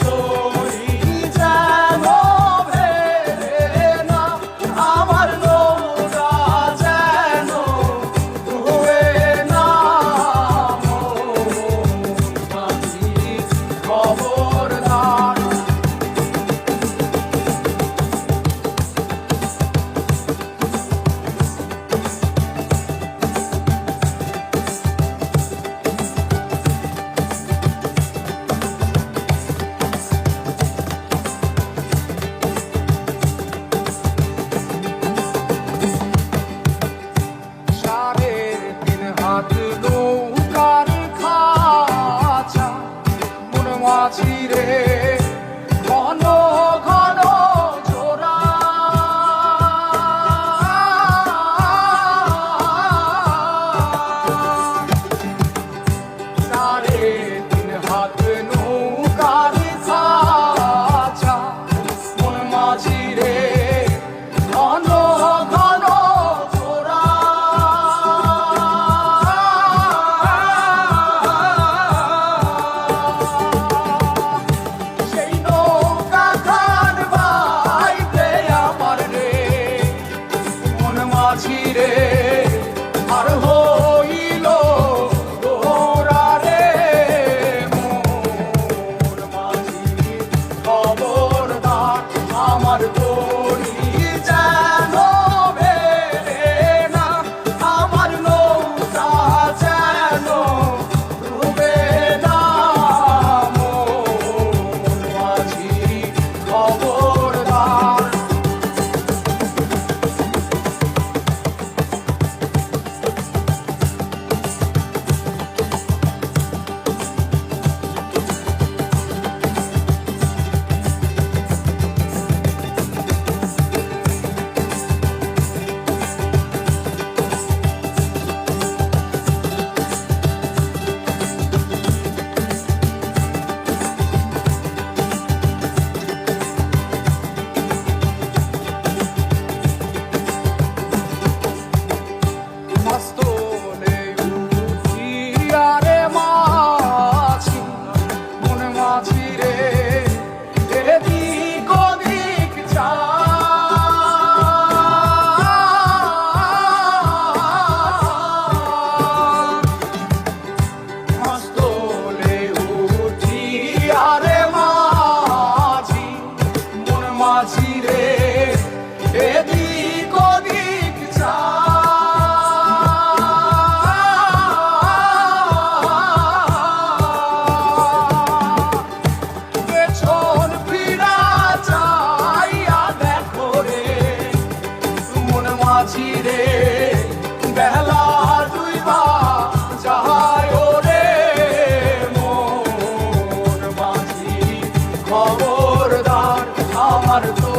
তরি যেন ভেড়ে না, আমার নৌকা যেন ডুবে না। মাঝি খবরদার। হাত নৌকার খাঁচা মন মাঝি রে ঘন ঘন জোড়া। সাড়ে তিন হাত নৌকার খাঁচা মন মাঝি রে ঘন ঘন জোড়া। মাঝিরে আর হইল তোরা রে মোর মাঝি খবরদার। আমার তরি যেন ভেড়ে না, আমার নৌকা যেন ডুবে না। মোর মাঝি খবরদার। মস্তলে উঠিয়া রে মাঝি মন মাঝি রে এদিক ওদিক মস্তলে উঠিয়া রে মাঝি মন মাঝি রে এদিক ওদিক মাঝিরে বেলা দুইবা যায় রে মোর মাঝি খবরদার। আমার তো